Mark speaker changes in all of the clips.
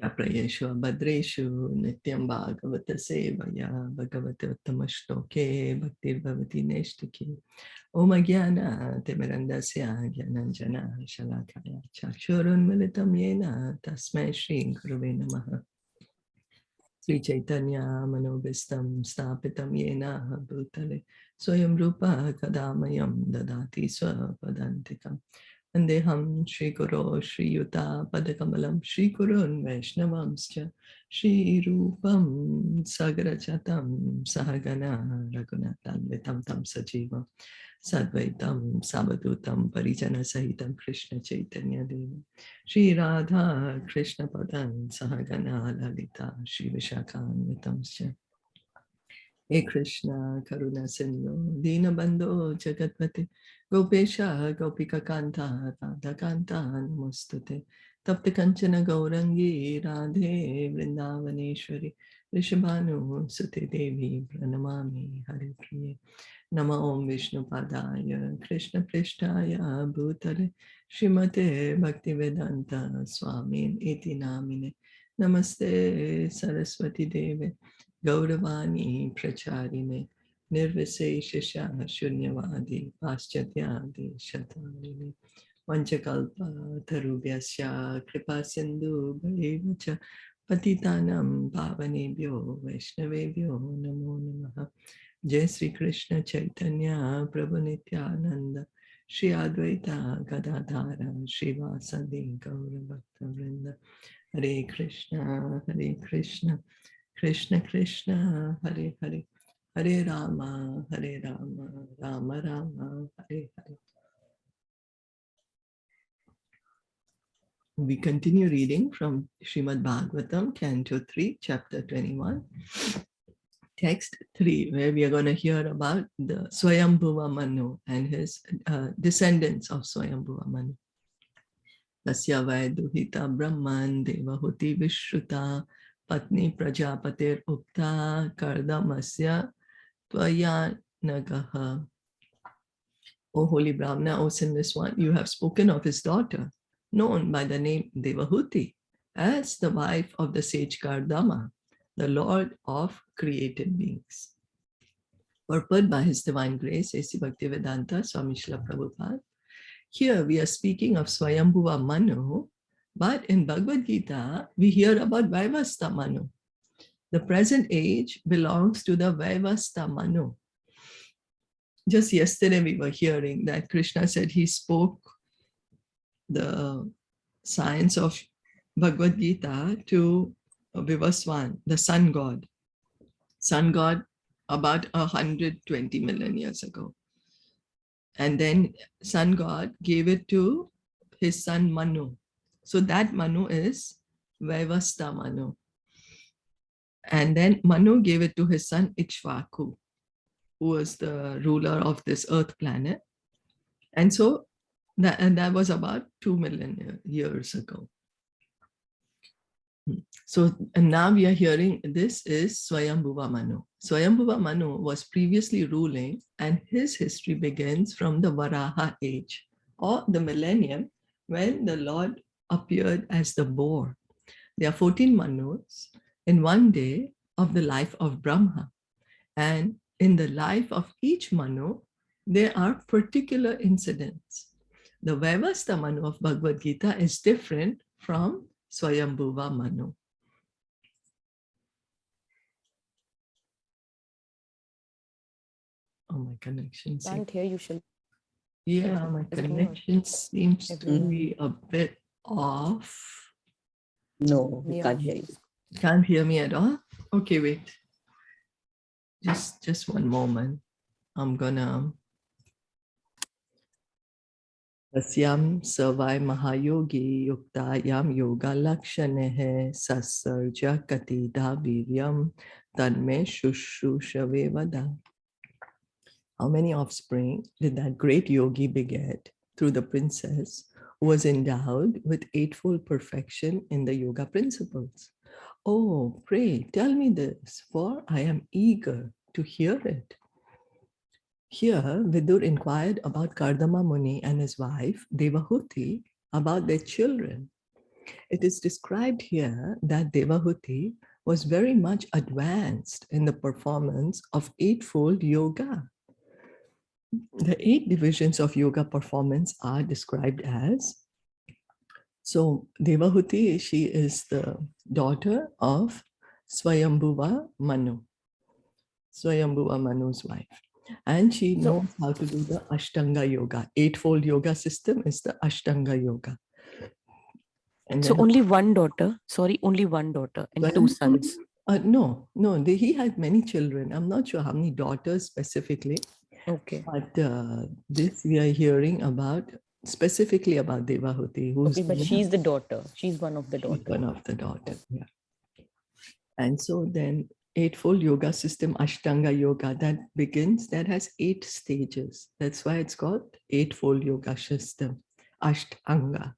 Speaker 1: Prayeshu Abhadreshu Nityam Bhagavata Sevaya Bhagavata Uttamashloke Bhaktir Bhavati Neshtaki Om Jnana Timirandasya Jnananjana Shalakaya Chakshurun Militam Yena Tasmai Shri Gurave Namaha Sri Chaitanya Manobhistam Stapitam Yena Bhutale Swayam Rupa Kadamayam Dadati Swapadantikam Andeham Shri Guru Shri Yuta Padakamalam Shri Gurun Vaishnavamscha Shri Rupam Sagarachatam Sahagana Raghunatam Vitam Tam Sajivam Sadvaitam Sabadutam Parijana Sahitam Krishna Chaitanya Deva Shri Radha Krishna Padan Sahagana Lalita Shri Vishakhan Vitamscha He Krishna Karuna Sindhu Dina Bandhu Jagatpati Gopesha Gopika Kanta Radha Kanta Namostute Tapta Kanchana Gaurangi Radhe Vrindavaneshwari Rishabhanu Sute Devi Pranamami Hari Priye Nama Om Vishnu Padaya Krishna Prishtaya Bhutale Srimate Bhaktivedanta Swami Iti Namine Namaste Saraswati Deve Gauravani Pracharine Nirviseshasha Shunyavadi Paschathyadi Shatarine Vanchakalpa Tarubhyasya Kripa Sindhu Bhaivacha Patitanam Pavanebhyo Vaishnavebhyo Namo Namaha Jai Sri Krishna Chaitanya Prabhu Nityananda Shri Advaita Gadadhara Shri Vasadi Gaura Bhakta Vrinda Hare Krishna Krishna Krishna Hare Hare Hare Rama Rama Rama Hare Hare. We continue reading from Srimad Bhagavatam, Canto 3, Chapter 21, Text 3, where we are going to hear about the Swayambhuva Manu and his descendants of Swayambhuva Manu. Tasya Vaiduhita Brahman Devahuti Vishruta Patni Prajapatir Ukta Kardamasya Tvaya Nagaha. O holy Brahmana, O sinless one, you have spoken of his daughter, known by the name Devahuti, as the wife of the sage Kardama, the Lord of created beings. Purport by His Divine Grace, A.C. Bhaktivedanta Swami Shilpa Prabhupada. Here we are speaking of Swayambhuva Manu, but in Bhagavad Gita, we hear about Vaivasta Manu. The present age belongs to the Vaivasta Manu. Just yesterday we were hearing that Krishna said he spoke the science of Bhagavad Gita to Vivaswan, the sun god. Sun god about 120 million years ago. And then sun god gave it to his son Manu. So that Manu is Vaivasta Manu. And then Manu gave it to his son Ikshvaku, who was the ruler of this earth planet. And so that was about 2 million years ago. So and now we are hearing this is Swayambhuva Manu. Swayambhuva Manu was previously ruling, and his history begins from the Varaha age, or the millennium when the Lord appeared as the boar. There are 14 Manus in one day of the life of Brahma. And in the life of each Manu, there are particular incidents. The Vaivasta Manu of Bhagavad Gita is different from Swayambhuva Manu. Oh, my connection.
Speaker 2: Can't hear you, Shilpa.
Speaker 1: Yeah, my connection seems to be a bit off.
Speaker 3: No, we can't hear you.
Speaker 1: Can't hear me at all? Okay, wait. Just one moment. I'm gonna. Tasyam Savai Mahayogi Yuktayam Yoga Lakshanehe Sasarja Katida Viryam Tanme Shushushave Vada. How many offspring did that great yogi beget through the princess who was endowed with eightfold perfection in the yoga principles? Oh, pray tell me this, for I am eager to hear it. Here, Vidur inquired about Kardama Muni and his wife, Devahuti, about their children. It is described here that Devahuti was very much advanced in the performance of Eightfold Yoga. The 8 divisions of yoga performance are described as, so Devahuti, she is the daughter of Swayambhuva Manu, Swayambhuva Manu's wife. And she knows how to do the Ashtanga Yoga. Eightfold Yoga system is the Ashtanga Yoga. And
Speaker 3: So
Speaker 1: then,
Speaker 3: only one daughter, only one daughter and 2 sons.
Speaker 1: No, he had many children. I'm not sure how many daughters specifically.
Speaker 3: Okay.
Speaker 1: But this we are hearing about, specifically about Devahuti.
Speaker 3: Okay, but she's the daughter. She's one of the daughters.
Speaker 1: One of the daughters, yeah. And so then Eightfold Yoga system, Ashtanga Yoga, that has 8 stages. That's why it's called Eightfold Yoga system, Ashtanga.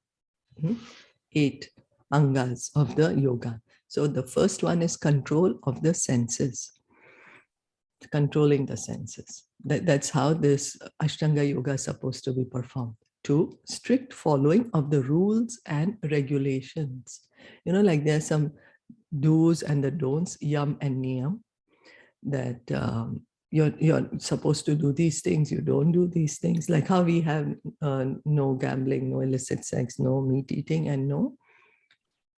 Speaker 1: 8 angas of the yoga. So the first one is control of the senses. Controlling the senses. That's how this Ashtanga Yoga is supposed to be performed. 2, strict following of the rules and regulations. Like there's some do's and the don'ts, yam and niyam, that you're supposed to do these things, you don't do these things. Like how we have no gambling, no illicit sex, no meat eating, and no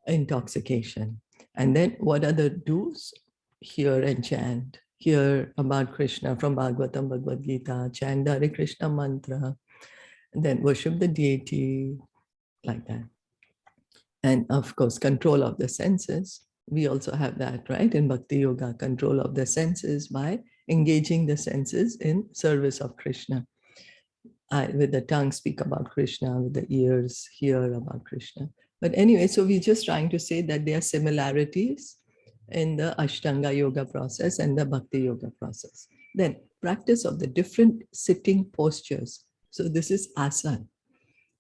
Speaker 1: intoxication. And then what are the do's? Hear and chant. Hear about Krishna from Bhagavatam, Bhagavad Gita, chant Hare Krishna mantra, and then worship the deity, like that. And of course, control of the senses. We also have that, right? In Bhakti Yoga, control of the senses by engaging the senses in service of Krishna. With the tongue, speak about Krishna, with the ears, hear about Krishna. But anyway, so we're just trying to say that there are similarities in the Ashtanga Yoga process and the Bhakti Yoga process. Then practice of the different sitting postures. So this is asana.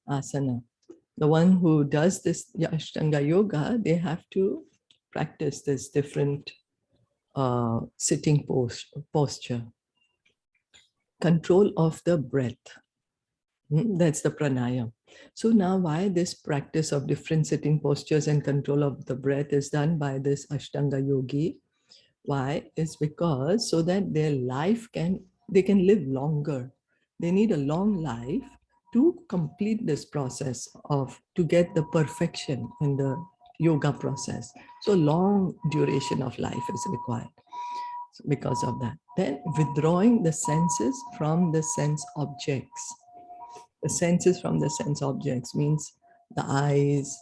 Speaker 1: The one who does this Ashtanga Yoga, they have to practice this different sitting posture. Control of the breath. That's the pranayam. So now why this practice of different sitting postures and control of the breath is done by this Ashtanga Yogi? Why? It's because so that their life they can live longer. They need a long life to complete this process to get the perfection in the yoga process. So long duration of life is required because of that. Then withdrawing the senses from the sense objects. The senses from the sense objects means the eyes,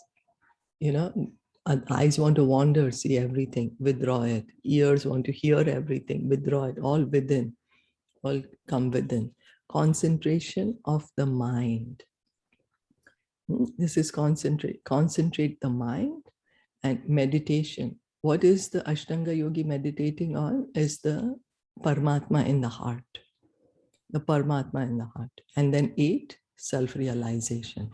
Speaker 1: eyes want to wander, see everything, withdraw it. Ears want to hear everything, withdraw it. All within, all come within. Concentration of the mind. This is concentrate the mind. And meditation. What is the Ashtanga Yogi meditating on? Is the Paramatma in the heart. The Paramatma in the heart. And then 8, self-realization.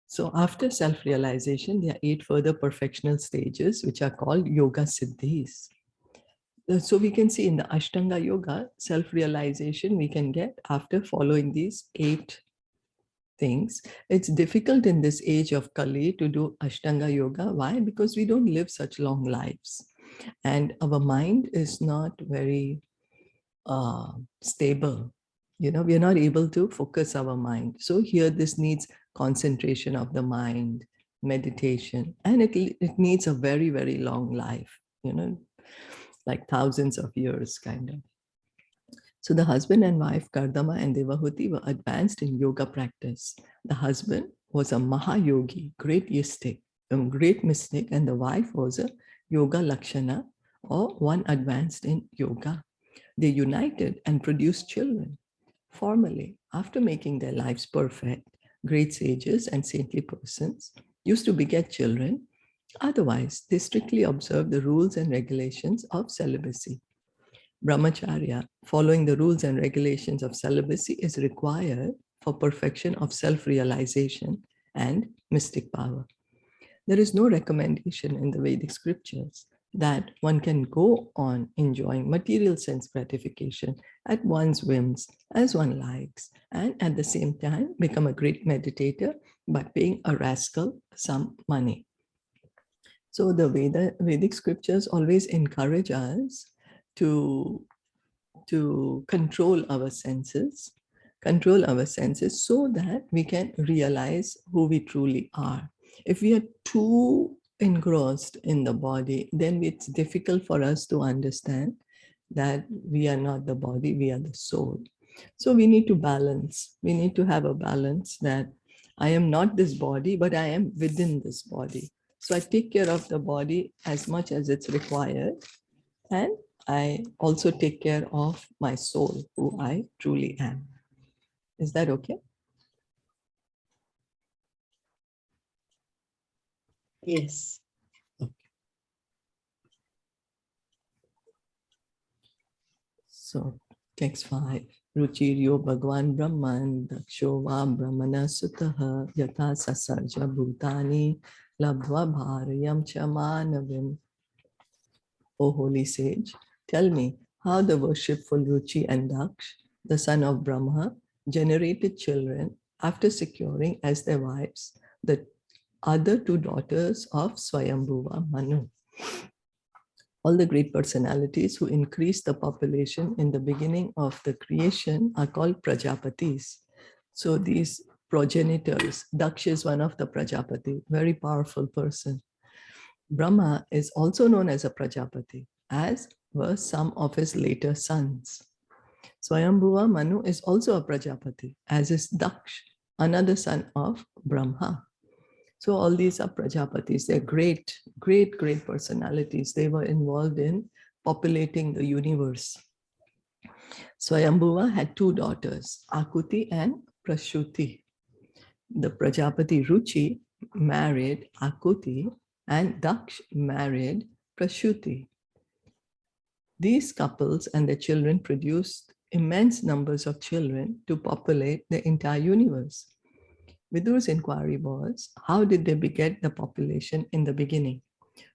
Speaker 1: So after self-realization, there are 8 further perfectional stages, which are called Yoga Siddhis. So we can see in the Ashtanga Yoga, self-realization we can get after following these 8 things. It's difficult in this age of Kali to do Ashtanga Yoga. Why? Because we don't live such long lives. And our mind is not very stable. We are not able to focus our mind. So here this needs concentration of the mind, meditation, and it needs a very, very long life, like thousands of years kind of. So the husband and wife, Kardama and Devahuti, were advanced in yoga practice. The husband was a Mahayogi, great mystic, and the wife was a Yoga Lakshana, or one advanced in yoga. They united and produced children. Formally, after making their lives perfect, great sages and saintly persons used to beget children. Otherwise, they strictly observed the rules and regulations of celibacy. Brahmacharya, following the rules and regulations of celibacy, is required for perfection of self-realization and mystic power. There is no recommendation in the Vedic scriptures that one can go on enjoying material sense gratification at one's whims as one likes, and at the same time become a great meditator by paying a rascal some money. So the Vedic scriptures always encourage us to control our senses so that we can realize who we truly are. If we are too engrossed in the body, then it's difficult for us to understand that we are not the body, we are the soul. So we need to balance. We need to have a balance that I am not this body, but I am within this body. So I take care of the body as much as it's required, and I also take care of my soul, who I truly am. Is that okay?
Speaker 2: Yes.
Speaker 1: Okay. So text 5. Ruchiryo Bhagwan Brahman Daksho Va Brahmana Sutaha Yatha Sasarja Bhutani Labhva Bharyam Chamanavim. O holy sage, tell me how the worshipful Ruchi and Daksh, the son of Brahma, generated children after securing as their wives the other two daughters of Swayambhuva Manu. All the great personalities who increased the population in the beginning of the creation are called Prajapatis. So these progenitors, Daksh is one of the Prajapati, very powerful person. Brahma is also known as a Prajapati, as were some of his later sons. Swayambhuva Manu is also a Prajapati, as is Daksh, another son of Brahma. So all these are Prajapatis. They're great, great, great personalities. They were involved in populating the universe. Swayambhuva had two daughters, Akuti and Prashuti. The Prajapati Ruchi married Akuti and Daksh married Prashuti. These couples and their children produced immense numbers of children to populate the entire universe. Vidur's inquiry was, how did they beget the population in the beginning?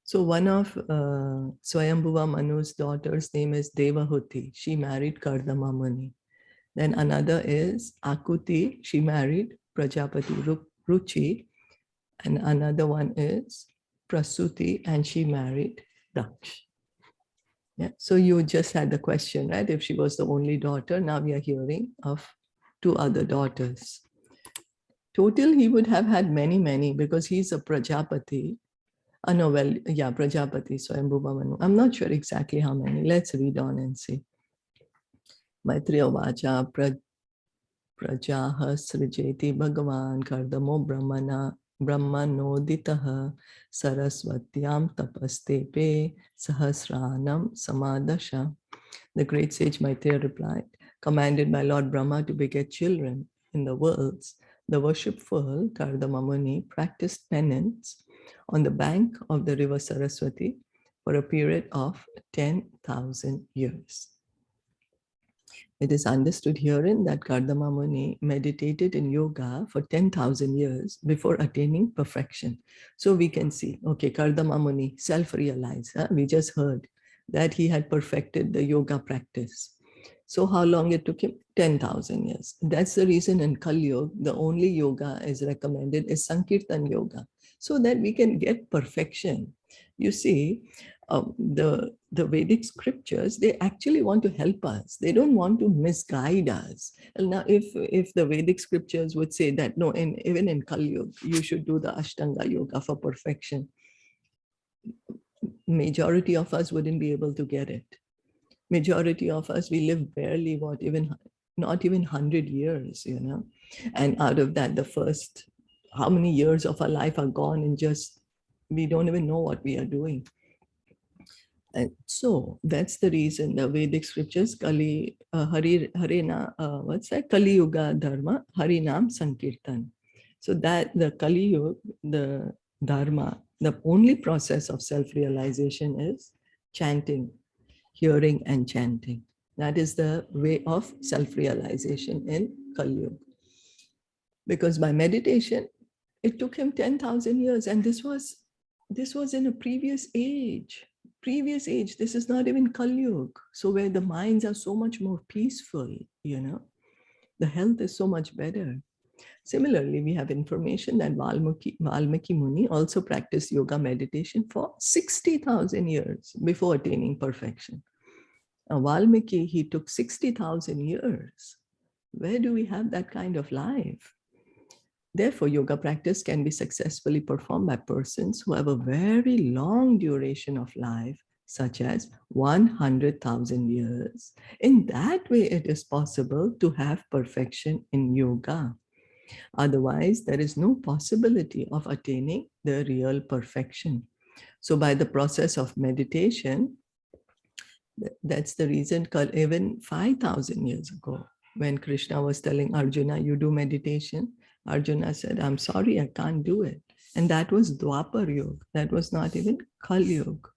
Speaker 1: So one of Swayambhuva Manu's daughters' name is Devahuti. She married Kardama Muni. Then another is Akuti. She married Prajapati Ruchi. And another one is Prasuti, and she married Daksh. Yeah. So you just had the question, right? If she was the only daughter, now we are hearing of two other daughters. Total, he would have had many, many, because he's a Prajapati. No, well, yeah, Prajapati, so Manu. I'm not sure exactly how many. Let's read on and see. Maitreya Vacha Prajaha Srijeti Bhagavan Kardamo Brahmanoditaha Saraswatyam Tapastepe Sahasranam Samadasha. The great sage Maitreya replied, commanded by Lord Brahma to beget children in the worlds, the worshipful Kardama Muni practiced penance on the bank of the river Saraswati for a period of 10,000 years. It is understood herein that Kardama Muni meditated in yoga for 10,000 years before attaining perfection. So we can see, okay, Kardama Muni self-realized. We just heard that he had perfected the yoga practice. So how long it took him? 10,000 years. That's the reason in Kali Yuga, the only yoga is recommended is Sankirtan Yoga, so that we can get perfection. You see, the Vedic scriptures, they actually want to help us. They don't want to misguide us. And now, if the Vedic scriptures would say that, no, even in Kali Yuga, you should do the Ashtanga Yoga for perfection, majority of us wouldn't be able to get it. Majority of us, we live barely, not even 100 years, and out of that, the first, how many years of our life are gone and just, we don't even know what we are doing. And so that's the reason the Vedic scriptures, Kali Yuga Dharma, Harinam Sankirtan. So that the Kali Yuga, the Dharma, the only process of self-realization is chanting, hearing and chanting. That is the way of self-realization in Kali Yuga. Because by meditation, it took him 10,000 years, and this was in a previous age. This is not even Kali Yuga. So where the minds are so much more peaceful, the health is so much better. Similarly, we have information that Valmiki Muni also practiced yoga meditation for 60,000 years before attaining perfection. Now, Valmiki, he took 60,000 years. Where do we have that kind of life? Therefore, yoga practice can be successfully performed by persons who have a very long duration of life, such as 100,000 years. In that way, it is possible to have perfection in yoga. Otherwise, there is no possibility of attaining the real perfection. So by the process of meditation, that's the reason, even 5,000 years ago, when Krishna was telling Arjuna, you do meditation, Arjuna said, I'm sorry, I can't do it. And that was Dwapar Yuga. That was not even Kali Yuga.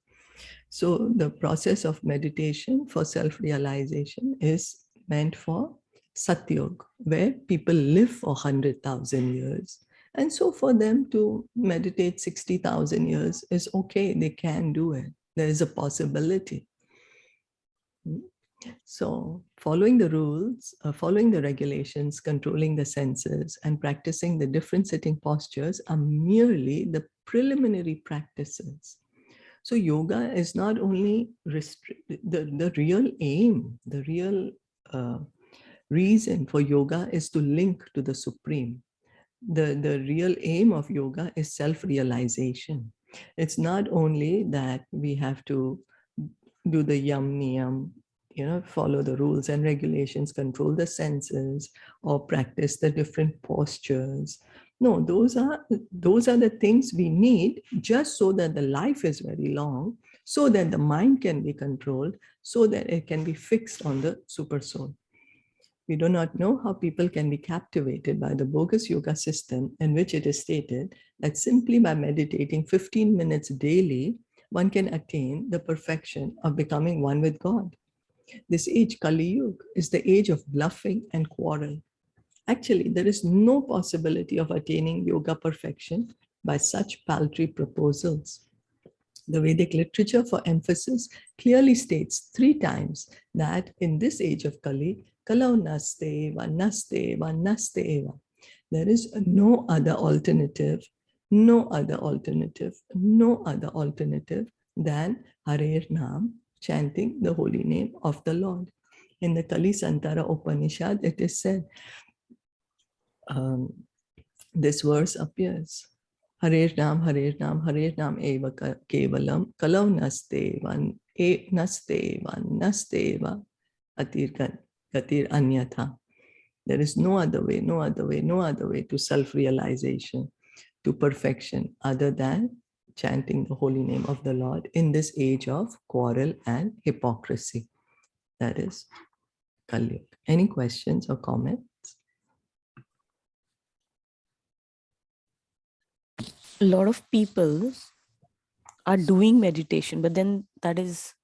Speaker 1: So the process of meditation for self-realization is meant for Satyug, where people live for 100,000 years. And so for them to meditate 60,000 years is okay. They can do it. There is a possibility. So following the rules, following the regulations, controlling the senses, and practicing the different sitting postures are merely the preliminary practices. So yoga is not only the real aim, the real reason for yoga is to link to the Supreme. The real aim of yoga is self-realization. It's not only that we have to do the yam niyam, follow the rules and regulations, control the senses, or practice the different postures. No, those are the things we need just so that the life is very long, so that the mind can be controlled, so that it can be fixed on the super soul. We do not know how people can be captivated by the bogus yoga system in which it is stated that simply by meditating 15 minutes daily, one can attain the perfection of becoming one with God. This age, Kali Yuga, is the age of bluffing and quarrel. Actually, there is no possibility of attaining yoga perfection by such paltry proposals. The Vedic literature for emphasis clearly states 3 times that in this age of Kali, Kalau nasteva, nasteva, nasteva. There is no other alternative, no other alternative, no other alternative than Harer Nam, chanting the holy name of the Lord. In the Kali Santara Upanishad, it is said, this verse appears. Harer Nam, eva kevalam, kalau nastevan, nasteva, gatir anyatha. There is no other way, no other way, no other way to self-realization, to perfection, other than chanting the holy name of the Lord in this age of quarrel and hypocrisy. That is Kali Yuga. Any questions or comments?
Speaker 3: A lot of people are doing meditation, but then that is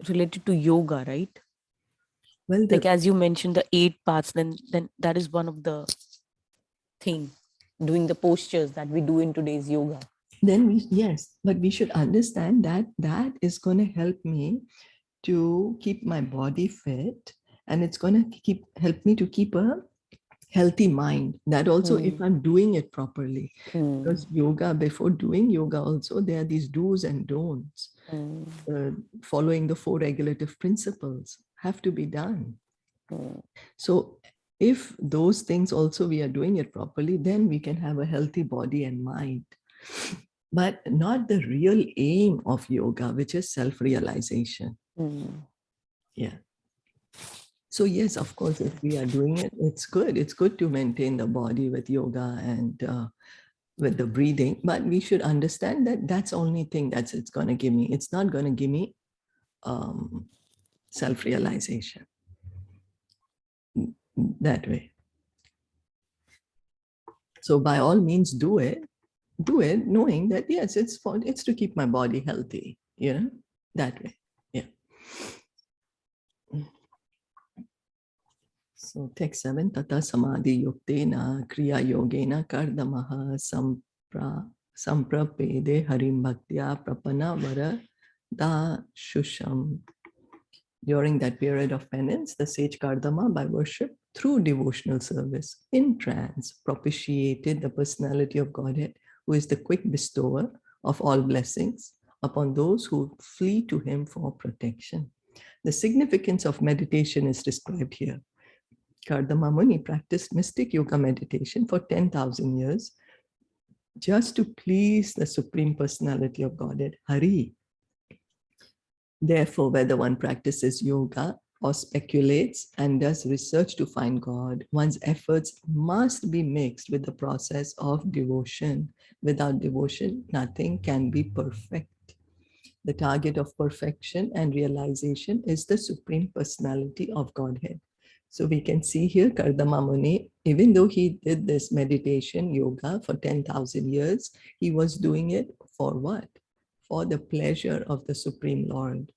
Speaker 3: related to yoga, right?
Speaker 1: Well,
Speaker 3: like as you mentioned, the 8 parts, then that is one of the thing, doing the postures that we do in today's yoga.
Speaker 1: Then yes, but we should understand that that is going to help me to keep my body fit, and it's going to help me to keep a healthy mind. That also, if I'm doing it properly, because yoga, before doing yoga also, there are these do's and don'ts. Following the 4 regulative principles have to be done. So if those things also we are doing it properly, then we can have a healthy body and mind. But not the real aim of yoga, which is self-realization. Yeah. So yes, of course, if we are doing it, it's good. It's good to maintain the body with yoga and with the breathing. But we should understand that that's the only thing that it's going to give me. It's not going to give me self-realization that way. So by all means, do it knowing that yes, it's to keep my body healthy, that way. Yeah. So text 7, tata samadhi yuktena kriya yogena kardamaha samprapede harim bhaktya prapana vara da shusham. During that period of penance, the sage Kardama, by worship through devotional service in trance, propitiated the personality of Godhead, who is the quick bestower of all blessings upon those who flee to him for protection. The significance of meditation is described here. Kardama Muni practiced mystic yoga meditation for 10,000 years just to please the Supreme Personality of Godhead, Hari. Therefore, whether one practices yoga or speculates and does research to find God, one's efforts must be mixed with the process of devotion. Without devotion, nothing can be perfect. The target of perfection and realization is the Supreme Personality of Godhead. So we can see here Kardama Muni, even though he did this meditation, yoga for 10,000 years, he was doing it for what? For the pleasure of the Supreme Lord.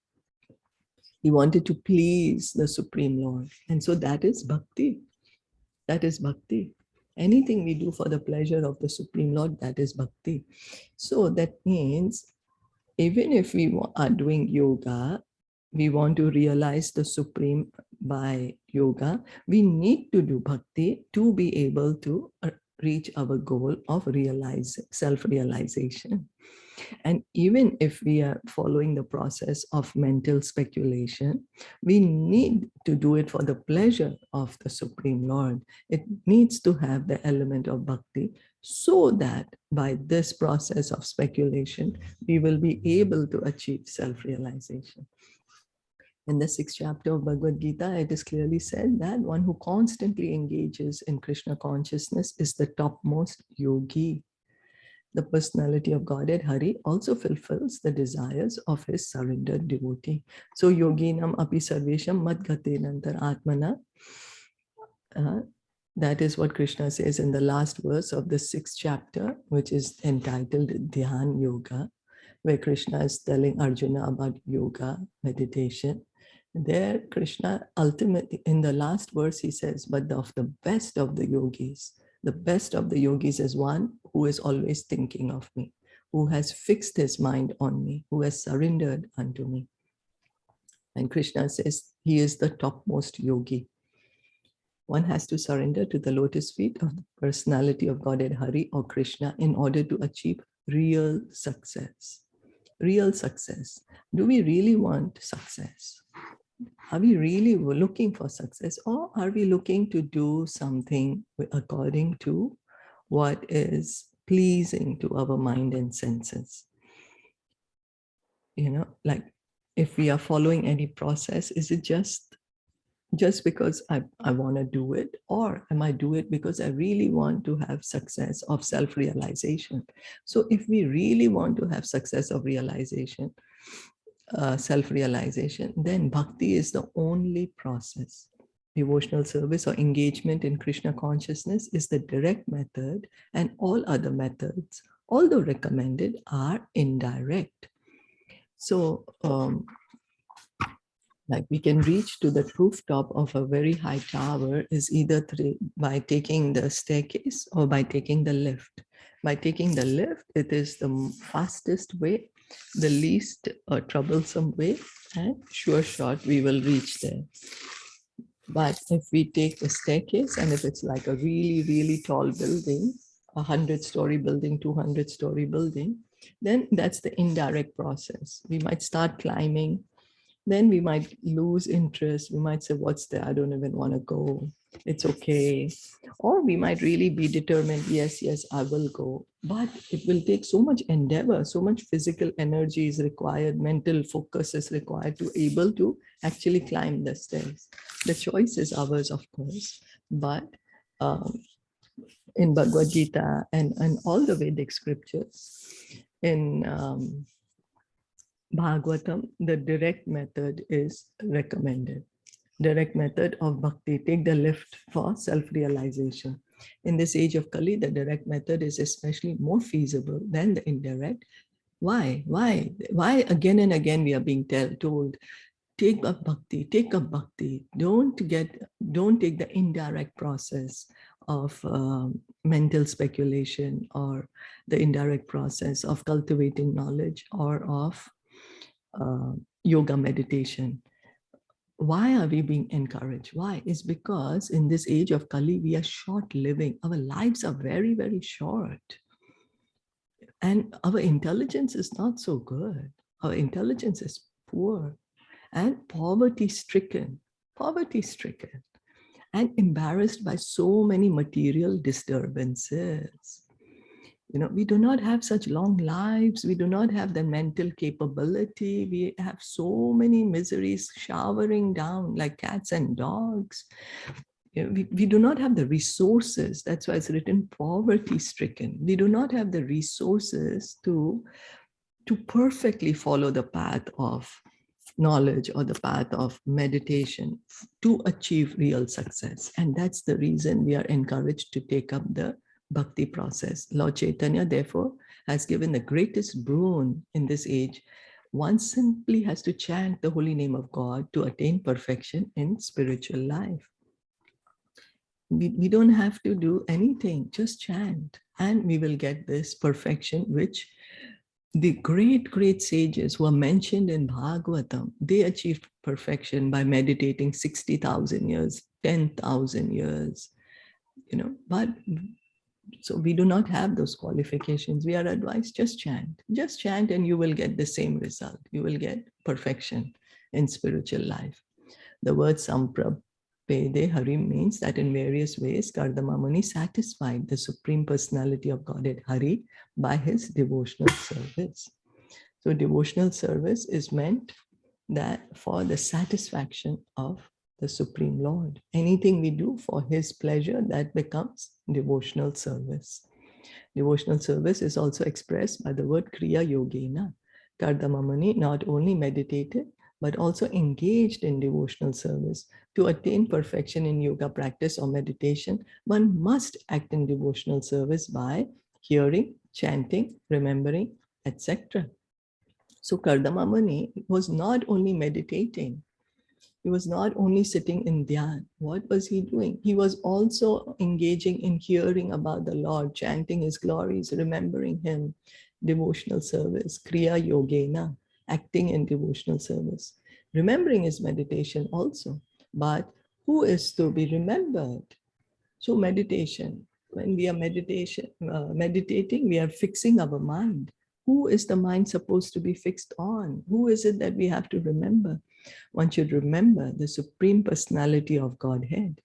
Speaker 1: He wanted to please the Supreme Lord. And so that is bhakti. That is bhakti. Anything we do for the pleasure of the Supreme Lord, that is bhakti. So that means even if we are doing yoga, we want to realize the Supreme by yoga, we need to do bhakti to be able to reach our goal of self-realization. And even if we are following the process of mental speculation, we need to do it for the pleasure of the Supreme Lord. It needs to have the element of bhakti, so that by this process of speculation, we will be able to achieve self-realization. In the 6th chapter of Bhagavad Gita, it is clearly said that one who constantly engages in Krishna consciousness is the topmost yogi. The personality of Godhead, Hari, also fulfills the desires of his surrendered devotee. So, yoginam api sarvesham madgate nantar atmana. That is what Krishna says in the last verse of the 6th chapter, which is entitled Dhyan Yoga, where Krishna is telling Arjuna about yoga, meditation. There, Krishna ultimately, in the last verse, he says, but of the best of the yogis is one who is always thinking of me, who has fixed his mind on me, who has surrendered unto me. And Krishna says he is the topmost yogi. One has to surrender to the lotus feet of the personality of Godhead Hari or Krishna in order to achieve real success. Real success. Do we really want success? Are we really looking for success, or are we looking to do something according to what is pleasing to our mind and senses? You know, like if we are following any process, is it just because I want to do it, or am I do it because I really want to have success of self-realization? So if we really want to have success of realization, self-realization, then bhakti is the only process. Devotional service or engagement in Krishna consciousness is the direct method, and all other methods, although recommended, are indirect. So like we can reach to the rooftop of a very high tower is either by taking the staircase or by taking the lift. By taking the lift, it is the fastest way, the least troublesome way, and sure shot we will reach there. But if we take the staircase, and if it's like a really, really tall building, 100-story building, 200-story building, then that's the indirect process. We might start climbing, then we might lose interest. We might say, what's there? I don't even want to go. It's okay. Or we might really be determined, yes, I will go. But it will take so much endeavor, so much physical energy is required, mental focus is required to able to actually climb the stairs. The choice is ours, of course. But in Bhagavad Gita and all the Vedic scriptures, in Bhagavatam, the direct method is recommended. Direct method of bhakti, take the lift for self-realization. In this age of Kali, the direct method is especially more feasible than the indirect. Why? Why again and again we are being told, take up bhakti, take up bhakti. Don't take the indirect process of mental speculation, or the indirect process of cultivating knowledge, or of yoga meditation. why are we being encouraged? Why? It's because in this age of Kali, we are short living. Our lives are very, very short. And our intelligence is not so good. Our intelligence is poor and poverty stricken, and embarrassed by so many material disturbances. We do not have such long lives. We do not have the mental capability. We have so many miseries showering down like cats and dogs. We do not have the resources. That's why it's written poverty stricken. We do not have the resources to perfectly follow the path of knowledge or the path of meditation to achieve real success. And that's the reason we are encouraged to take up the bhakti process. Lord Chaitanya, therefore, has given the greatest boon in this age. One simply has to chant the holy name of God to attain perfection in spiritual life. We don't have to do anything, just chant, and we will get this perfection, which the great sages who are mentioned in Bhagavatam, they achieved perfection by meditating 60,000 years, 10,000 years, but so we do not have those qualifications. We are advised, just chant and you will get the same result. You will get perfection in spiritual life. The word Samprapede Hari means that in various ways, Kardama Muni satisfied the Supreme Personality of Godhead Hari by his devotional service. So devotional service is meant that for the satisfaction of the Supreme Lord. Anything we do for his pleasure, that becomes devotional service. Devotional service is also expressed by the word Kriya Yogena. Kardama Muni not only meditated, but also engaged in devotional service. To attain perfection in yoga practice or meditation, one must act in devotional service by hearing, chanting, remembering, etc. So Kardama Muni was not only meditating, he was not only sitting in dhyan. What was he doing? He was also engaging in hearing about the Lord, chanting his glories, remembering him, devotional service, Kriya Yogena, acting in devotional service. Remembering is meditation also, but who is to be remembered? So meditation, when we are meditating, we are fixing our mind. Who is the mind supposed to be fixed on? Who is it that we have to remember? One should remember the Supreme Personality of Godhead.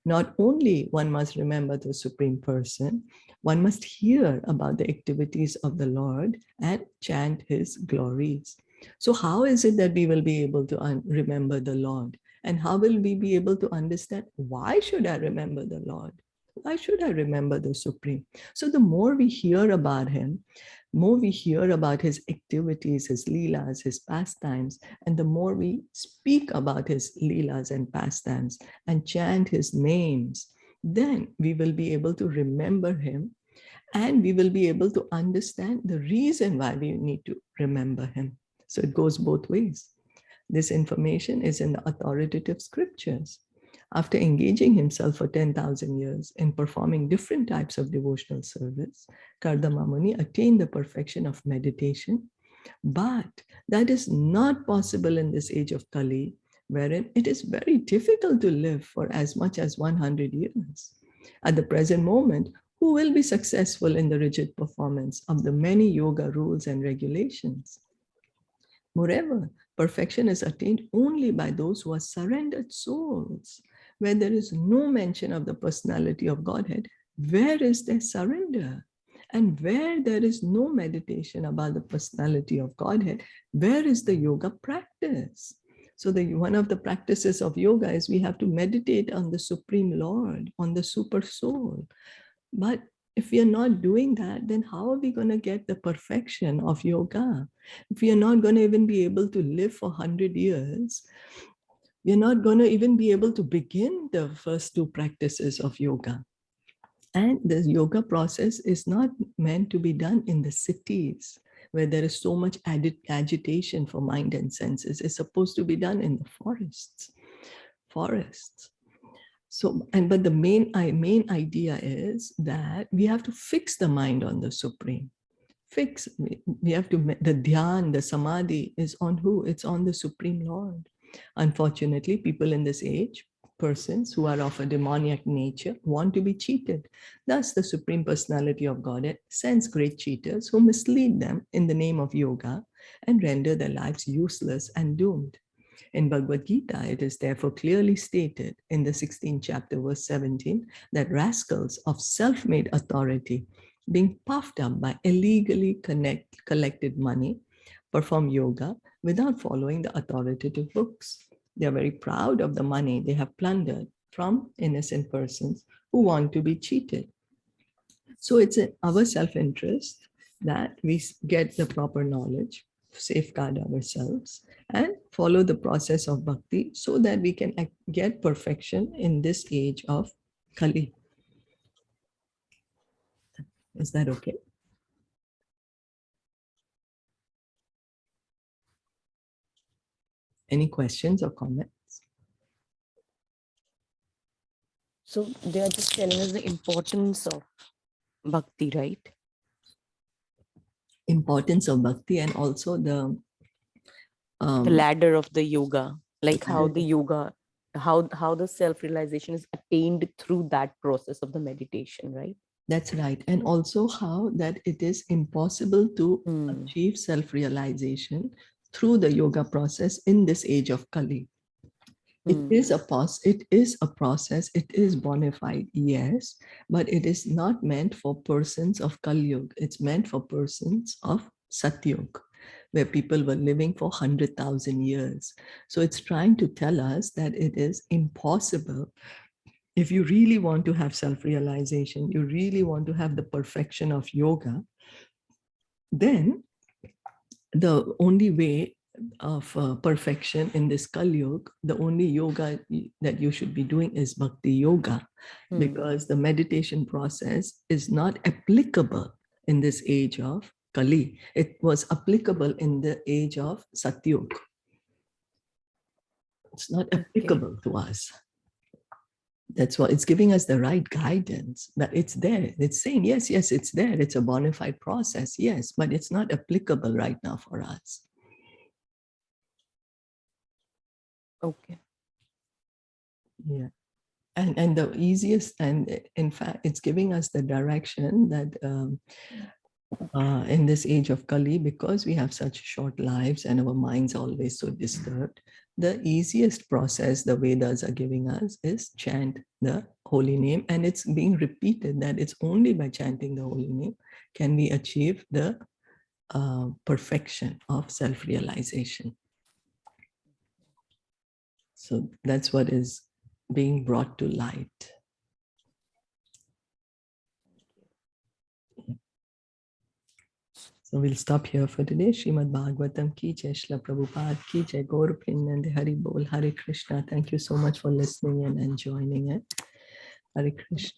Speaker 1: Not only one must remember the Supreme Person, one must hear about the activities of the Lord and chant his glories. So how is it that we will be able to remember the Lord? And how will we be able to understand, why should I remember the Lord? Why should I remember the Supreme? So the more we hear about him, more we hear about his activities, his leelas, his pastimes, and the more we speak about his leelas and pastimes and chant his names, then we will be able to remember him, and we will be able to understand the reason why we need to remember him. So it goes both ways. This information is in the authoritative scriptures. After engaging himself for 10,000 years in performing different types of devotional service, Kardama Muni attained the perfection of meditation. But that is not possible in this age of Kali, wherein it is very difficult to live for as much as 100 years. At the present moment, who will be successful in the rigid performance of the many yoga rules and regulations? Moreover, perfection is attained only by those who are surrendered souls. Where there is no mention of the personality of Godhead, where is their surrender? And where there is no meditation about the personality of Godhead, where is the yoga practice? So one of the practices of yoga is we have to meditate on the Supreme Lord, on the Super Soul. But if we are not doing that, then how are we going to get the perfection of yoga? If we are not going to even be able to live for 100 years, we are not going to even be able to begin the first two practices of yoga. And the yoga process is not meant to be done in the cities where there is so much agitation for mind and senses. It's supposed to be done in the forests. So, but the main idea is that we have to fix the mind on the Supreme. We have to, the dhyan, the samadhi is on who? It's on the Supreme Lord. Unfortunately, people in this age, persons who are of a demoniac nature, want to be cheated. Thus, the Supreme Personality of Godhead sends great cheaters who mislead them in the name of yoga and render their lives useless and doomed. In Bhagavad Gita, it is therefore clearly stated in the 16th chapter, verse 17, that rascals of self-made authority, being puffed up by illegally collected money, perform yoga without following the authoritative books. They are very proud of the money they have plundered from innocent persons who want to be cheated. So it's in our self-interest that we get the proper knowledge, safeguard ourselves, and follow the process of bhakti so that we can get perfection in this age of Kali. Is that okay? Any questions or comments?
Speaker 3: So they are just telling us the importance of bhakti, right?
Speaker 1: Importance of bhakti and also the
Speaker 3: ladder of the yoga, like how the yoga, how the self-realization is attained through that process of the meditation, right?
Speaker 1: That's right. And also how that it is impossible to achieve self-realization through the yoga process in this age of Kali. It is a process, it is bona fide, yes, but it is not meant for persons of Kali Yuga. It's meant for persons of Satyuga, where people were living for 100,000 years. So it's trying to tell us that it is impossible. If you really want to have self-realization, you really want to have the perfection of yoga, then the only way of perfection in this Kali Yuga, the only yoga that you should be doing is Bhakti Yoga, because the meditation process is not applicable in this age of Kali. It was applicable in the age of Satyuga. It's not applicable to us. That's why it's giving us the right guidance, that it's there. It's saying, yes, it's there. It's a bona fide process, yes, but it's not applicable right now for us.
Speaker 3: Okay.
Speaker 1: Yeah. And the easiest, and in fact, it's giving us the direction that in this age of Kali, because we have such short lives and our minds are always so disturbed, the easiest process the Vedas are giving us is chant the holy name. And it's being repeated that it's only by chanting the holy name can we achieve the perfection of self-realization. So that's what is being brought to light. So we'll stop here for today. Srimad Bhagavatam ki jai, Shila Prabhupada ki jai, Gaur Premanande, Hari Bol, Hare Krishna. Thank you so much for listening in and joining it. Hare Krishna.